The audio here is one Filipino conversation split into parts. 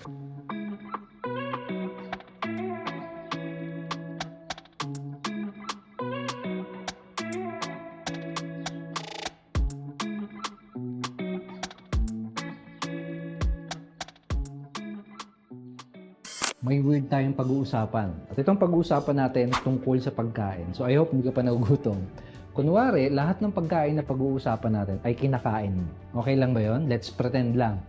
May weird tayong pag-uusapan. At itong pag-uusapan natin tungkol sa pagkain. So I hope hindi ka pa nagugutom. Kunwari, lahat ng pagkain na pag-uusapan natin ay kinakain mo. Okay lang ba yon? Let's pretend lang.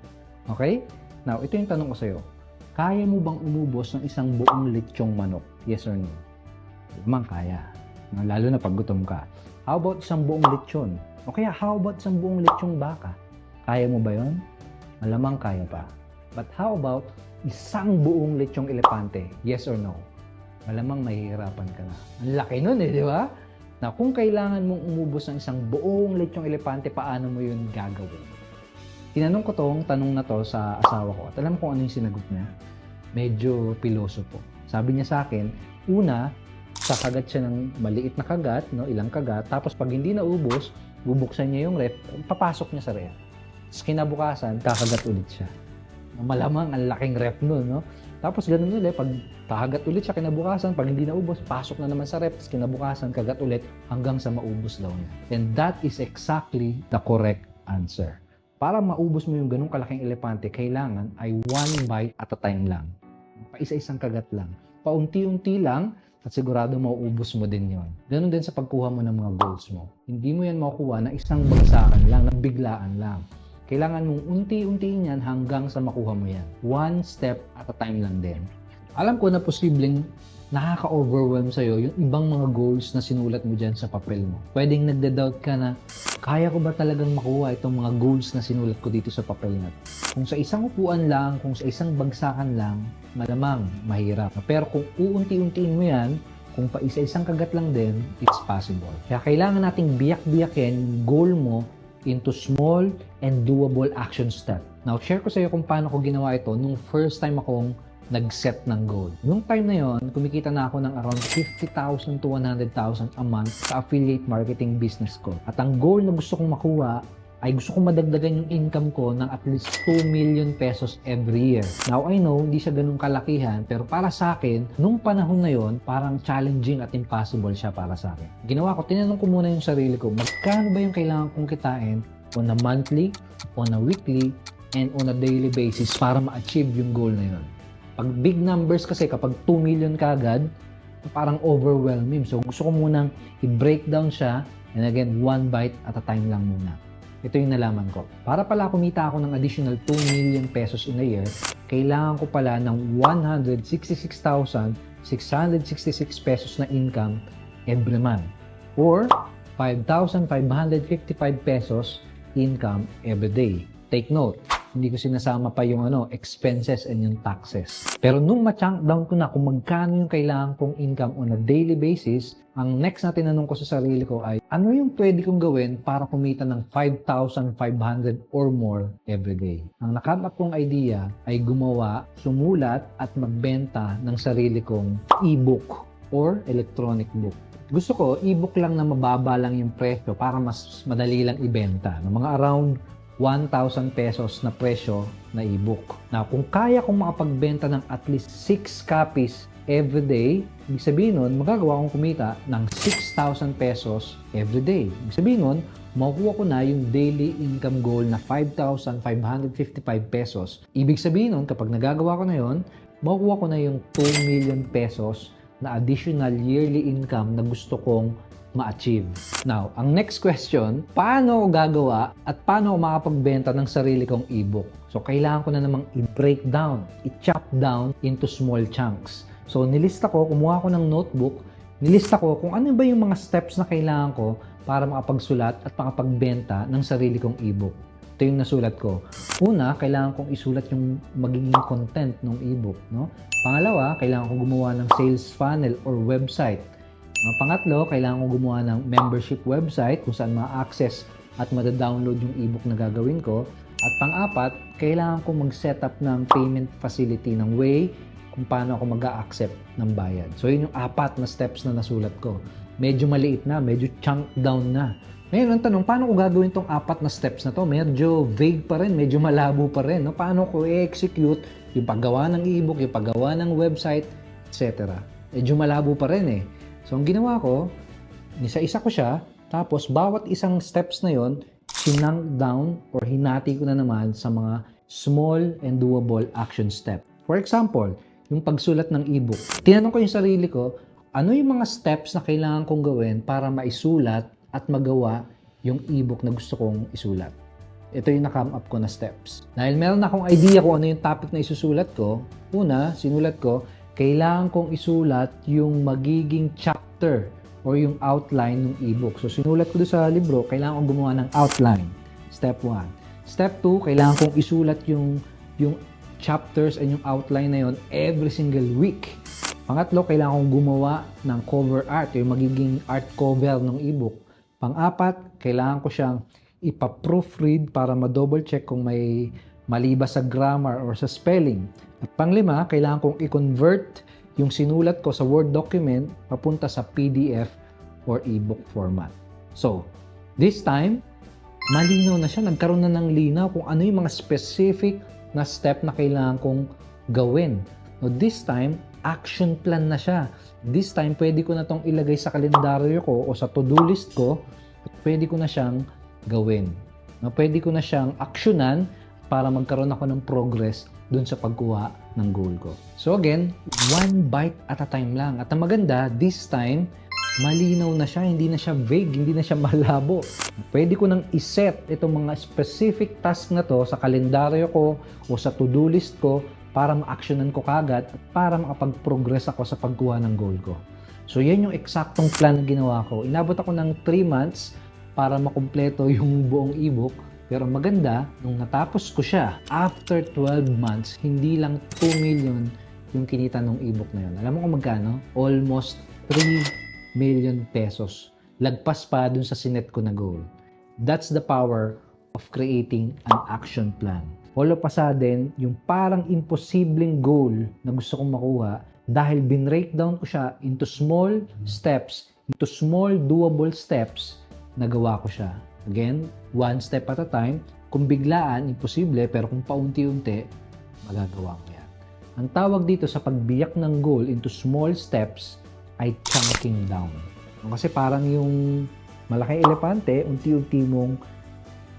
Okay? Now, ito yung tanong ko sa'yo. Kaya mo bang umubos ng isang buong lechong manok? Yes or no? Malamang kaya. Lalo na pag gutom ka. How about isang buong lechon? O kaya, how about isang buong lechong baka? Kaya mo ba yon? Malamang kaya pa. But how about isang buong lechong elepante? Yes or no? Malamang mahihirapan ka na. Ang laki nun di ba? Na kung kailangan mong umubos ng isang buong lechong elepante, paano mo yun gagawin? Tinanong ko tong tanong na to sa asawa ko at alam ko ano yung sinagot niya. Medyo pilosopo. Sabi niya sa akin, una, kakagat siya ng maliit na kagat, no, ilang kagat, tapos pag hindi naubos, bubuksan niya yung ref, papasok niya sa ref. Tapos kinabukasan, kakagat ulit siya. Malamang ang laking ref nun, no? Tapos ganun ulit, pag kakagat ulit siya kinabukasan, pag hindi naubos, pasok na naman sa ref, tapos kinabukasan, kagat ulit, hanggang sa maubos daw niya. And that is exactly the correct answer. Para maubos mo yung ganung kalaking elepante, kailangan ay one bite at a time lang. Paisa-isang kagat lang. Paunti-unti lang, at sigurado mauubos mo din yon. Ganun din sa pagkuha mo ng mga goals mo. Hindi mo yan makukuha na isang bagsakan lang, na biglaan lang. Kailangan mong unti-untiin yan hanggang sa makuha mo yan. One step at a time lang din. Alam ko na posibleng nakaka-overwhelm sa'yo yung ibang mga goals na sinulat mo dyan sa papel mo. Pwedeng nagda-doubt ka na, kaya ko ba talagang makuha itong mga goals na sinulat ko dito sa papel na ito? Kung sa isang upuan lang, kung sa isang bagsakan lang, malamang mahirap. Pero kung uunti-untiin mo yan, kung pa isa-isang kagat lang din, it's possible. Kaya kailangan nating biyak-biyakin yung goal mo into small and doable action step. Now, share ko sa iyo kung paano ko ginawa ito nung first time akong nag-set ng goal. Nung time na yon, kumikita na ako ng around 50,000 to 100,000 a month sa affiliate marketing business ko. At ang goal na gusto kong makuha ay gusto kong madagdagan yung income ko ng at least 2 million pesos every year. Now, I know, hindi siya ganun kalakihan, pero para sa akin, nung panahon na yon, parang challenging at impossible siya para sa akin. Ginawa ko, tinanong ko muna yung sarili ko, magkano ba yung kailangan kong kitain on a monthly, on a weekly, and on a daily basis para ma-achieve yung goal na yon. Pag big numbers kasi, kapag 2 million kagad, parang overwhelming. So, gusto ko munang i-break down siya, and again, one bite at a time lang muna. Ito yung nalaman ko. Para pala kumita ako ng additional 2 million pesos in a year, kailangan ko pala ng 166,666 pesos na income every month. Or 5,555 pesos income every day. Take note, hindi ko sinasama pa yung expenses and yung taxes. Pero nung ma-chunk down ko na kung magkano yung kailangan kong income on a daily basis, ang next na tinanong ko sa sarili ko ay, ano yung pwede kong gawin para kumita ng 5,500 or more every day? Ang nakabak kong idea ay gumawa, sumulat at magbenta ng sarili kong e-book or electronic book. Gusto ko, e-book lang na mababa lang yung presyo para mas madali lang ibenta. Ng mga around 1,000 pesos na presyo na e-book. Na kung kaya kong makapagbenta ng at least 6 copies every day, ibig sabihin nun, magagawa kong kumita ng 6,000 pesos every day. Ibig sabihin nun, makukuha ko na yung daily income goal na 5,555 pesos. Ibig sabihin nun, kapag nagagawa ko na yon, makukuha ko na yung 2 million pesos na additional yearly income na gusto kong ma-achieve. Now, ang next question, paano ko gagawa at paano ko makapagbenta ng sarili kong e-book? So, kailangan ko na namang i-break down, i-chop down into small chunks. So, nilista ko, kumuha ko ng notebook, nilista ko kung ano ba yung mga steps na kailangan ko para makapagsulat at makapagbenta ng sarili kong e-book. Ito yung nasulat ko. Una, kailangan kong isulat yung magiging content ng e-book. No? Pangalawa, kailangan kong gumawa ng sales funnel or website. Pangatlo, kailangan kong gumawa ng membership website kung saan ma-access at mada-download yung e-book na gagawin ko. At pang-apat, kailangan kong mag-set up ng payment facility ng way kung paano ako mag-a-accept ng bayad. So, yun yung 4 na steps na nasulat ko. Medyo maliit na, medyo chunk down na. Ngayon, ang tanong, paano ko gagawin tong 4 na steps na to? Medyo vague pa rin, medyo malabo pa rin. No? Paano ko i-execute yung paggawa ng ebook, yung paggawa ng website, etc. Medyo malabo pa rin eh. So, ang ginawa ko, isa-isa ko siya, tapos bawat isang steps na yon, sinank down or hinati ko na naman sa mga small and doable action step. For example, yung pagsulat ng ebook. Tinanong ko yung sarili ko, ano yung mga steps na kailangan kong gawin para maisulat at magawa yung ebook na gusto kong isulat. Ito yung na-come up ko na steps. Dahil meron akong idea kung ano yung topic na isusulat ko, una, sinulat ko, kailangan kong isulat yung magiging chapter or yung outline ng ebook. So, sinulat ko doon sa libro, kailangan kong gumawa ng outline. Step 1. Step 2, kailangan kong isulat yung chapters and yung outline na yon every single week. Pangatlo, kailangan kong gumawa ng cover art, yung magiging art cover ng ebook. Pang-apat, kailangan ko siyang ipa-proofread para ma-double check kung may mali ba sa grammar or sa spelling. At pang-lima, kailangan kong i-convert yung sinulat ko sa Word document papunta sa PDF or ebook format. So, this time, malinaw na siya. Nagkaroon na ng linaw kung ano yung mga specific na step na kailangan kong gawin. No, this time, action plan na siya. This time, pwede ko na itong ilagay sa kalendaryo ko o sa to-do list ko at pwede ko na siyang gawin. No, pwede ko na siyang aksyonan para magkaroon ako ng progress dun sa pagkuha ng goal ko. So again, one bite at a time lang. At ang maganda, this time, malinaw na siya, hindi na siya vague, hindi na siya malabo. Pwede ko nang iset itong mga specific task na to sa kalendaryo ko o sa to-do list ko para ma-actionan ko kagad at para makapag-progress ako sa pagkuha ng goal ko. So yan yung eksaktong plan na ginawa ko. Inabot ako ng 3 months para makumpleto yung buong ebook. Pero maganda, nung natapos ko siya, after 12 months, hindi lang 2 million yung kinita ng ebook na yun. Alam mo kung magkano? Almost 3 million pesos. Lagpas pa dun sa sinet ko na goal. That's the power of creating an action plan. All of a sudden, yung parang imposibleng goal na gusto kong makuha, dahil bin-breakdown ko siya into small steps, into small doable steps, nagawa ko siya. Again, one step at a time. Kung biglaan, imposible, pero kung paunti-unti, magagawa mo yan. Ang tawag dito sa pagbiyak ng goal into small steps ay chunking down. Kasi parang yung malaking elepante, unti-unti mong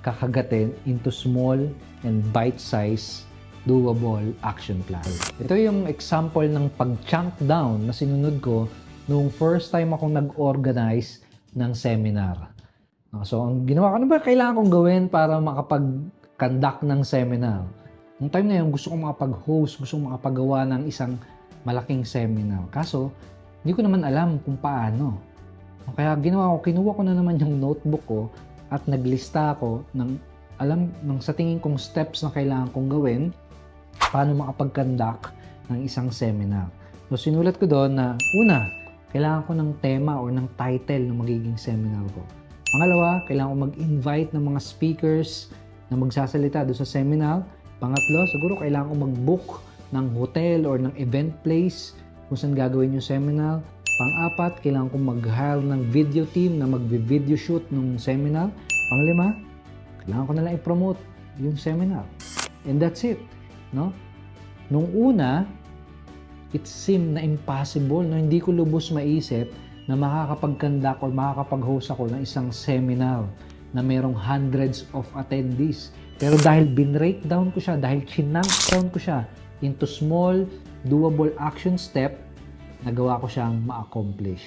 kakagatin into small and bite-sized doable action plan. Ito yung example ng pag-chunk down na sinunod ko nung first time akong nag-organize ng seminar. So, ang ginawa ko, ano ba kailangan kong gawin para makapag-conduct ng seminar? Nung time na yun, gusto kong makapag-host, gusto kong makapagawa ng isang malaking seminar. Kaso, hindi ko naman alam kung paano. Kaya ginawa ko, kinuha ko na naman yung notebook ko at naglista ako ng sa tingin kong steps na kailangan kong gawin paano makapag-conduct ng isang seminar. So, sinulat ko doon na, una, kailangan ko ng tema or ng title ng magiging seminar ko. Pangalawa, kailangan ko mag-invite ng mga speakers na magsasalita doon sa seminar. Pangatlo, siguro kailangan ko mag-book ng hotel or ng event place kung saan gagawin yung seminar. Pang-apat, kailangan kong mag-hire ng video team na mag-video shoot ng seminar. Pang-lima, kailangan ko na lang i-promote yung seminar. And that's it. No? Nung una, it seemed na impossible, no? Hindi ko lubos maisip na makakapag-conduct or makakapag-host ako ng isang seminar na merong hundreds of attendees. Pero dahil bin-breakdown ko siya, dahil chinunk down ko siya into small, doable action step, nagawa ko siyang ma-accomplish.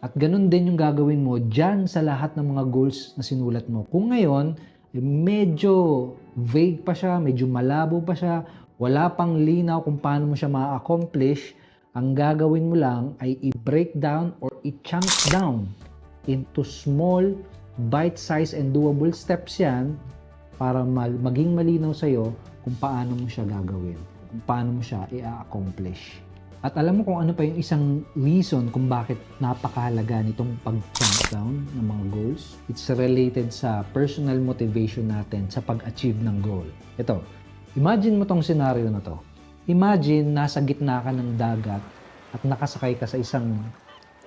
At ganun din yung gagawin mo dyan sa lahat ng mga goals na sinulat mo. Kung ngayon, medyo vague pa siya, medyo malabo pa siya, wala pang linaw kung paano mo siya ma-accomplish, ang gagawin mo lang ay i-break down or i-chunk down into small, bite-sized and doable steps yan para maging malinaw sa'yo kung paano mo siya gagawin, kung paano mo siya i-accomplish. At alam mo kung ano pa yung isang reason kung bakit napakahalaga nitong pag-chunk down ng mga goals? It's related sa personal motivation natin sa pag-achieve ng goal. Ito, imagine mo tong scenario na to. Imagine nasa gitna ka ng dagat at nakasakay ka sa isang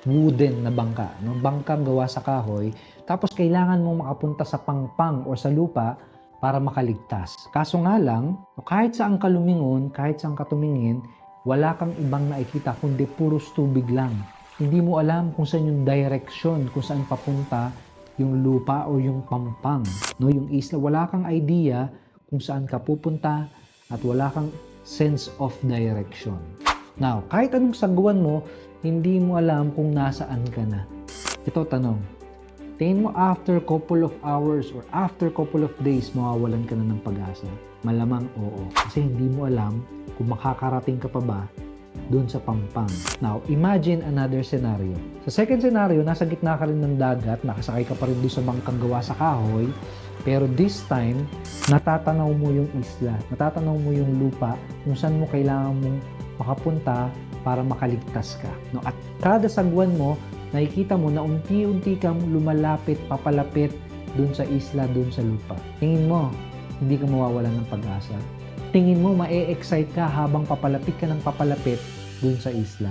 wooden na bangka, no? Bangkang gawa sa kahoy, tapos kailangan mong makapunta sa pangpang o sa lupa para makaligtas. Kaso nga lang, kahit saan ka lumingon, kahit saan ka tumingin, wala kang ibang nakikita kundi puros tubig lang. Hindi mo alam kung saan yung direction, kung saan papunta yung lupa o yung pampang, no? Yung isla, wala kang idea kung saan ka pupunta at wala kang sense of direction. Now, kahit anong sagwan mo, hindi mo alam kung nasaan ka na. Ito tanong, tingin mo after couple of hours or after couple of days, mawawalan ka na ng pag-asa? Malamang oo. Kasi hindi mo alam kung makakarating ka pa ba doon sa pampang. Now, imagine another scenario. Sa second scenario, nasa gitna ka rin ng dagat, nakasakay ka pa rin doon sa bangkang gawa sa kahoy, pero this time, natatanaw mo yung isla, natatanaw mo yung lupa, kung saan mo kailangan mong makapunta para makaligtas ka. No? At kada sagwan mo, nakikita mo na unti-unti kang lumalapit, papalapit dun sa isla, dun sa lupa. Tingin mo, hindi ka mawawalan ng pag-asa. Tingin mo, ma-excite ka habang papalapit ka ng papalapit dun sa isla.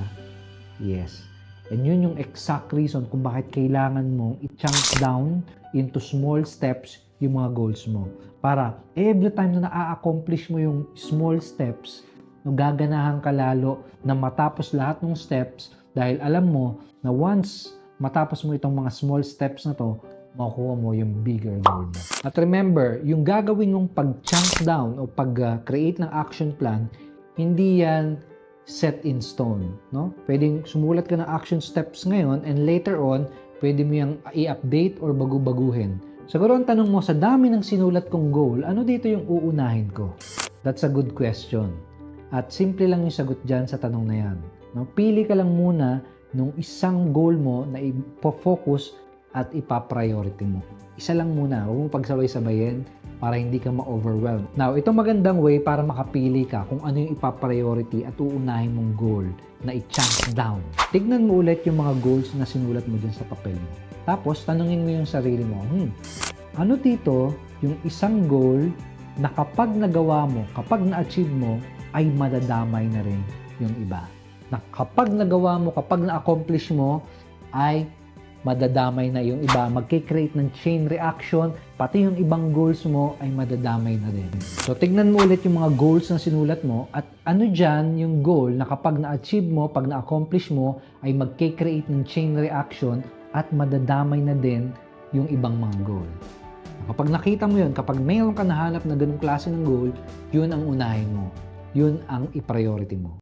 Yes. And yun yung exact reason kung bakit kailangan mong i-chunk down into small steps yung mga goals mo. Para every time na na-accomplish mo yung small steps, gaganahan ka lalo na matapos lahat ng steps dahil alam mo na once matapos mo itong mga small steps na to, makukuha mo yung bigger goal mo. At remember, yung gagawin mong pag-chunk down o pag-create ng action plan, hindi yan set in stone. No? Pwedeng sumulat ka ng action steps ngayon and later on, pwede mo yung i-update or bagu-baguhin. Siguro ang tanong mo, sa dami ng sinulat kong goal, ano dito yung uunahin ko? That's a good question. At simple lang yung sagot dyan sa tanong na yan. No? Pili ka lang muna nung isang goal mo na ipo-focus at ipa-priority mo. Isa lang muna, huwag mo pagsabay-sabayin para hindi ka ma-overwhelm. Now, itong magandang way para makapili ka kung ano yung ipa-priority at uunahin mong goal na i-chunk down. Tignan mo ulit yung mga goals na sinulat mo dyan sa papel mo. Tapos, tanungin mo yung sarili mo, ano dito yung isang goal na kapag nagawa mo, kapag na-achieve mo, ay madadamay na rin yung iba. Na kapag nagawa mo, kapag na-accomplish mo, ay madadamay na yung iba. Magkikreate ng chain reaction, pati yung ibang goals mo ay madadamay na rin. So, tignan mo ulit yung mga goals na sinulat mo at ano dyan yung goal na kapag na-achieve mo, pag na-accomplish mo, ay magkikreate ng chain reaction at madadamay na din yung ibang mga goal. Kapag nakita mo yun, kapag mayroon ka nahanap na ganung klase ng goal, yun ang unahin mo. Yun ang i-priority mo.